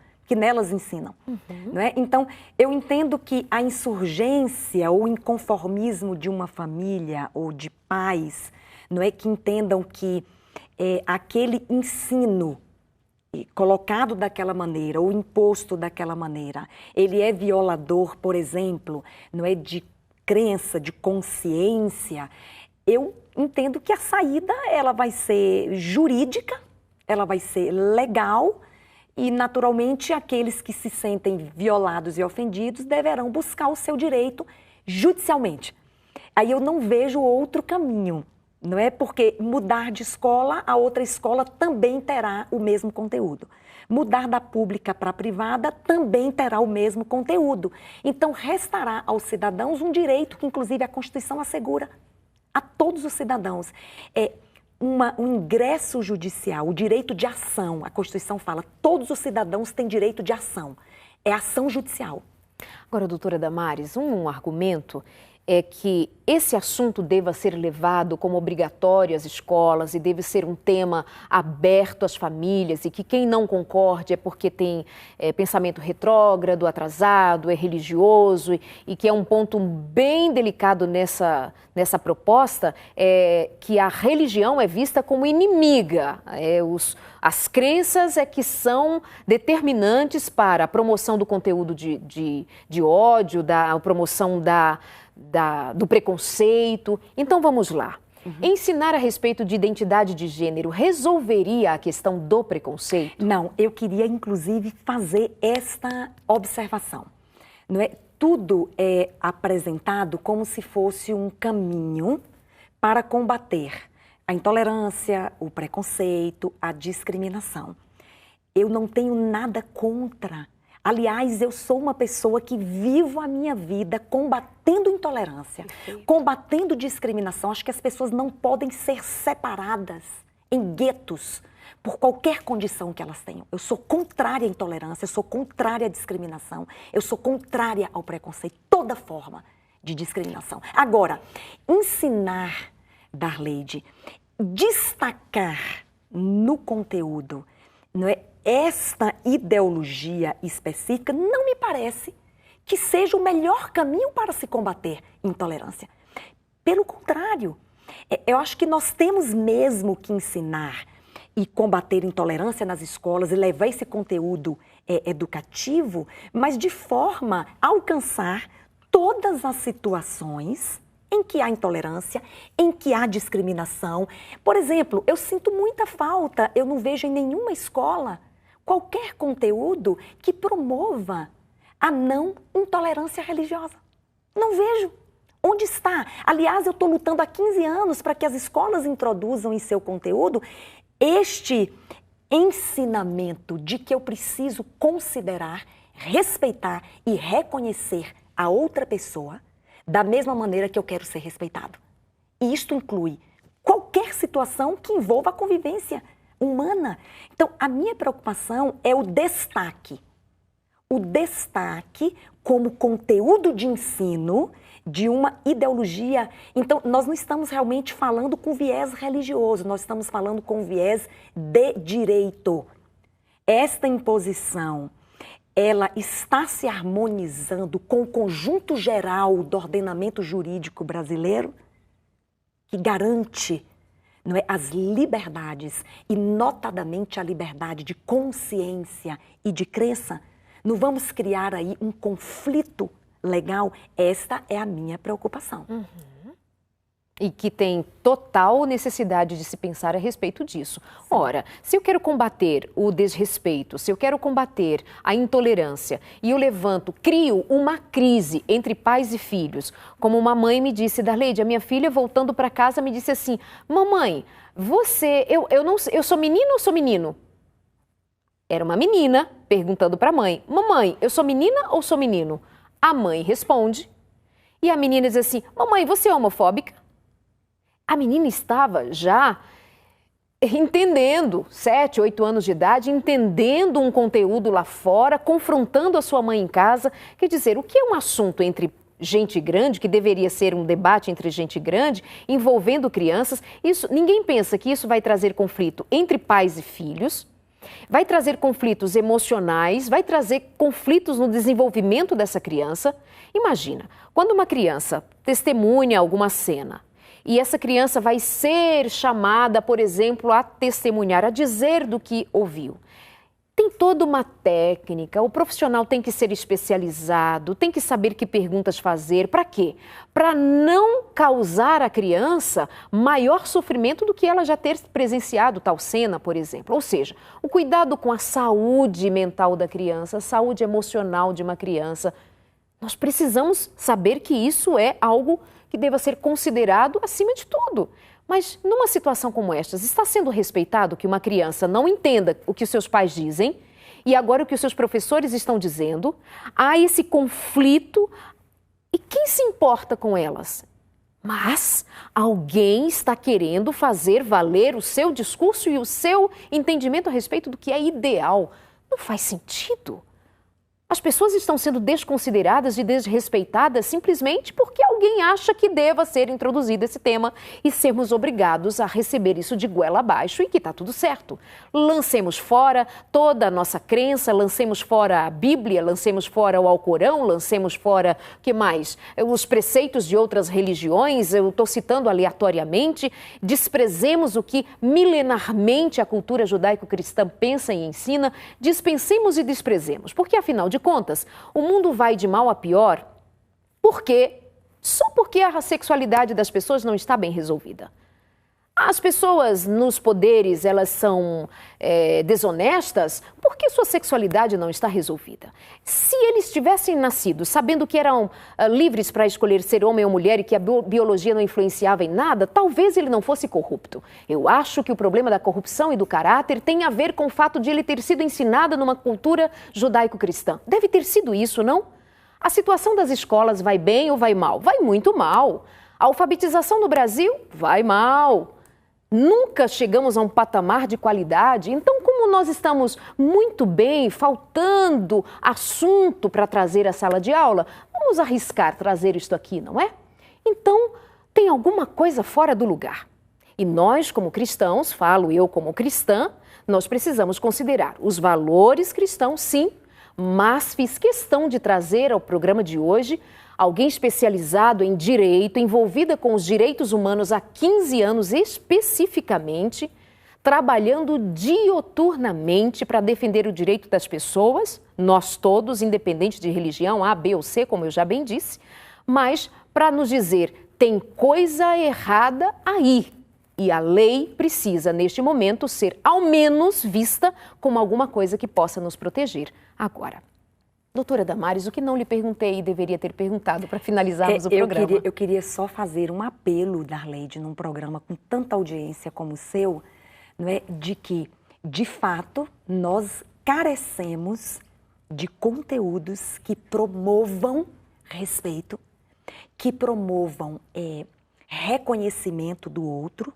Não é? Então, eu entendo que a insurgência ou inconformismo de uma família ou de pais, não é, que entendam que aquele ensino colocado daquela maneira ou imposto daquela maneira, ele é violador, por exemplo, não é, de crença, de consciência. Eu entendo que a saída ela vai ser jurídica, ela vai ser legal. E, naturalmente, aqueles que se sentem violados e ofendidos deverão buscar o seu direito judicialmente. Aí eu não vejo outro caminho, não é? Porque mudar de escola, a outra escola também terá o mesmo conteúdo. Mudar da pública para a privada também terá o mesmo conteúdo. Então, restará aos cidadãos um direito que, inclusive, a Constituição assegura a todos os cidadãos. Um ingresso judicial, o direito de ação. A Constituição fala, todos os cidadãos têm direito de ação. É ação judicial. Agora, doutora Damares, um argumento é que esse assunto deva ser levado como obrigatório às escolas e deve ser um tema aberto às famílias e que quem não concorde é porque tem pensamento retrógrado, atrasado, é religioso e que é um ponto bem delicado nessa proposta, que a religião é vista como inimiga. As crenças é que são determinantes para a promoção do conteúdo de ódio, a promoção do preconceito. Então vamos lá. Ensinar a respeito de identidade de gênero resolveria a questão do preconceito? Não, eu queria inclusive fazer esta observação. Não é? Tudo é apresentado como se fosse um caminho para combater a intolerância, o preconceito, a discriminação. Eu não tenho nada contra. Aliás, eu sou uma pessoa que vivo a minha vida combatendo intolerância, combatendo discriminação. Acho que as pessoas não podem ser separadas em guetos por qualquer condição que elas tenham. Eu sou contrária à intolerância, eu sou contrária à discriminação, eu sou contrária ao preconceito, toda forma de discriminação. Agora, ensinar, Darleide, destacar no conteúdo, não é? Esta ideologia específica não me parece que seja o melhor caminho para se combater intolerância. Pelo contrário, eu acho que nós temos mesmo que ensinar e combater intolerância nas escolas e levar esse conteúdo educativo, mas de forma a alcançar todas as situações em que há intolerância, em que há discriminação. Por exemplo, eu sinto muita falta, eu não vejo em nenhuma escola qualquer conteúdo que promova a não intolerância religiosa. Não vejo. Onde está? Aliás, eu estou lutando há 15 anos para que as escolas introduzam em seu conteúdo este ensinamento de que eu preciso considerar, respeitar e reconhecer a outra pessoa da mesma maneira que eu quero ser respeitado. E isto inclui qualquer situação que envolva a convivência humana. Então, a minha preocupação é o destaque. O destaque como conteúdo de ensino de uma ideologia. Então, nós não estamos realmente falando com viés religioso, nós estamos falando com viés de direito. Esta imposição, ela está se harmonizando com o conjunto geral do ordenamento jurídico brasileiro, que garante, não é, as liberdades, e notadamente a liberdade de consciência e de crença. Não vamos criar aí um conflito legal? Esta é a minha preocupação. E que tem total necessidade de se pensar a respeito disso. Ora, se eu quero combater o desrespeito, se eu quero combater a intolerância e eu crio uma crise entre pais e filhos, como uma mãe me disse, Darleide, a minha filha voltando para casa me disse assim, mamãe, eu sou menina ou sou menino? Era uma menina perguntando para a mãe, mamãe, eu sou menina ou sou menino? A mãe responde e a menina diz assim, mamãe, você é homofóbica? A menina estava já entendendo, 7, 8 anos de idade, entendendo um conteúdo lá fora, confrontando a sua mãe em casa. Quer dizer, o que é um assunto entre gente grande, que deveria ser um debate entre gente grande, envolvendo crianças, ninguém pensa que isso vai trazer conflito entre pais e filhos, vai trazer conflitos emocionais, vai trazer conflitos no desenvolvimento dessa criança. Imagina, quando uma criança testemunha alguma cena, e essa criança vai ser chamada, por exemplo, a testemunhar, a dizer do que ouviu. Tem toda uma técnica, o profissional tem que ser especializado, tem que saber que perguntas fazer. Para quê? Para não causar à criança maior sofrimento do que ela já ter presenciado tal cena, por exemplo. Ou seja, o cuidado com a saúde mental da criança, a saúde emocional de uma criança. Nós precisamos saber que isso é algo que deva ser considerado acima de tudo. Mas numa situação como esta, está sendo respeitado que uma criança não entenda o que os seus pais dizem e agora o que os seus professores estão dizendo? Há esse conflito e quem se importa com elas? Mas alguém está querendo fazer valer o seu discurso e o seu entendimento a respeito do que é ideal. Não faz sentido. As pessoas estão sendo desconsideradas e desrespeitadas simplesmente porque alguém acha que deva ser introduzido esse tema e sermos obrigados a receber isso de goela abaixo e que está tudo certo. Lancemos fora toda a nossa crença, lancemos fora a Bíblia, lancemos fora o Alcorão, lancemos fora, o que mais? Os preceitos de outras religiões, eu estou citando aleatoriamente, desprezemos o que milenarmente a cultura judaico-cristã pensa e ensina, dispensemos e desprezemos, porque afinal de contas, o mundo vai de mal a pior só porque a sexualidade das pessoas não está bem resolvida. As pessoas nos poderes, elas são desonestas porque sua sexualidade não está resolvida. Se eles tivessem nascido sabendo que eram livres para escolher ser homem ou mulher e que a biologia não influenciava em nada, talvez ele não fosse corrupto. Eu acho que o problema da corrupção e do caráter tem a ver com o fato de ele ter sido ensinado numa cultura judaico-cristã. Deve ter sido isso, não? A situação das escolas vai bem ou vai mal? Vai muito mal. A alfabetização no Brasil vai mal. Nunca chegamos a um patamar de qualidade. Então, como nós estamos muito bem, faltando assunto para trazer à sala de aula, vamos arriscar trazer isto aqui, não é? Então, tem alguma coisa fora do lugar. E nós, como cristãos, falo eu como cristã, nós precisamos considerar os valores cristãos, sim, mas fiz questão de trazer ao programa de hoje alguém especializado em direito, envolvida com os direitos humanos há 15 anos especificamente, trabalhando dioturnamente para defender o direito das pessoas, nós todos, independente de religião, A, B ou C, como eu já bem disse, mas para nos dizer, tem coisa errada aí. E a lei precisa, neste momento, ser ao menos vista como alguma coisa que possa nos proteger. Agora, doutora Damares, o que não lhe perguntei e deveria ter perguntado para finalizarmos o programa? Eu queria só fazer um apelo, Darleide, num programa com tanta audiência como o seu, não é, de que, de fato, nós carecemos de conteúdos que promovam respeito, que promovam reconhecimento do outro,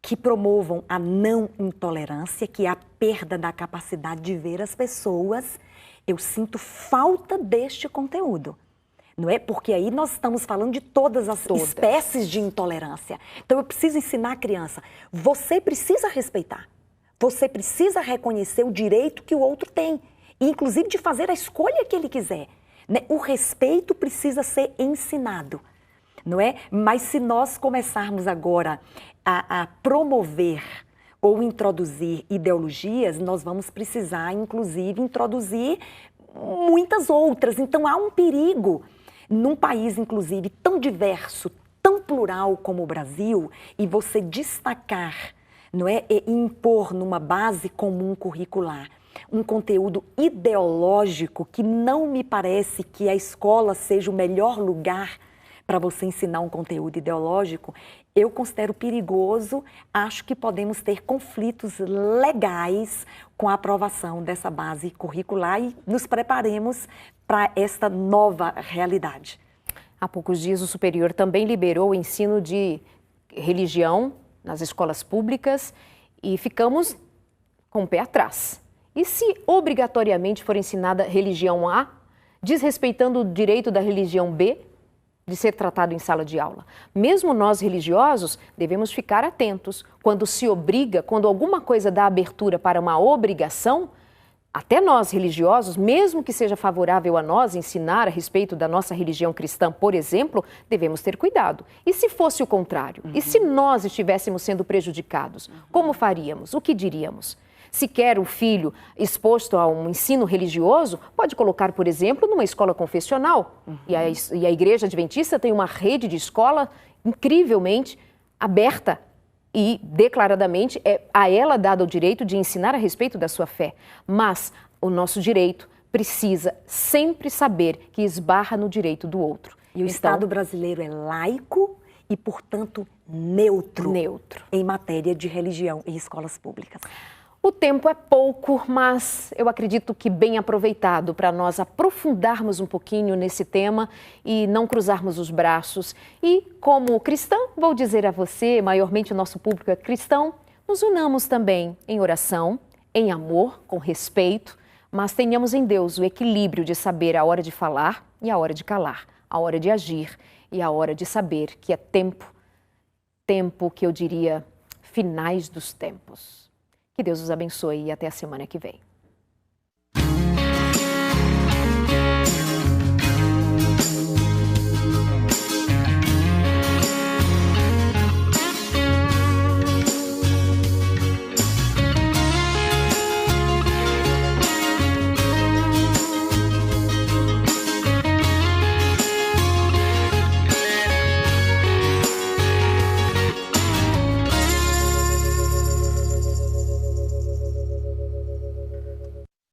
que promovam a não intolerância, que é a perda da capacidade de ver as pessoas. Eu sinto falta deste conteúdo, não é? Porque aí nós estamos falando de todas as espécies de intolerância. Então eu preciso ensinar a criança, você precisa respeitar, você precisa reconhecer o direito que o outro tem, inclusive de fazer a escolha que ele quiser, né? O respeito precisa ser ensinado, não é? Mas se nós começarmos agora a promover ou introduzir ideologias, nós vamos precisar, inclusive, introduzir muitas outras. Então, há um perigo num país, inclusive, tão diverso, tão plural como o Brasil, e você destacar, não é, e impor numa base comum curricular um conteúdo ideológico que não me parece que a escola seja o melhor lugar para você ensinar um conteúdo ideológico, eu considero perigoso, acho que podemos ter conflitos legais com a aprovação dessa base curricular e nos preparemos para esta nova realidade. Há poucos dias o Superior também liberou o ensino de religião nas escolas públicas e ficamos com o pé atrás. E se obrigatoriamente for ensinada religião A, desrespeitando o direito da religião B, de ser tratado em sala de aula. Mesmo nós religiosos devemos ficar atentos. Quando se obriga, quando alguma coisa dá abertura para uma obrigação, até nós religiosos, mesmo que seja favorável a nós ensinar a respeito da nossa religião cristã, por exemplo, devemos ter cuidado. E se fosse o contrário? E se nós estivéssemos sendo prejudicados? Como faríamos? O que diríamos? Se quer um filho exposto a um ensino religioso, pode colocar, por exemplo, numa escola confessional. E a Igreja Adventista tem uma rede de escola incrivelmente aberta e declaradamente é a ela dado o direito de ensinar a respeito da sua fé. Mas o nosso direito precisa sempre saber que esbarra no direito do outro. E o Estado brasileiro é laico e, portanto, neutro em matéria de religião e escolas públicas. O tempo é pouco, mas eu acredito que bem aproveitado para nós aprofundarmos um pouquinho nesse tema e não cruzarmos os braços. E como cristão, vou dizer a você, maiormente o nosso público é cristão, nos unamos também em oração, em amor, com respeito. mas tenhamos em Deus o equilíbrio de saber a hora de falar e a hora de calar, a hora de agir e a hora de saber que é tempo que eu diria finais dos tempos. Que Deus os abençoe e até a semana que vem.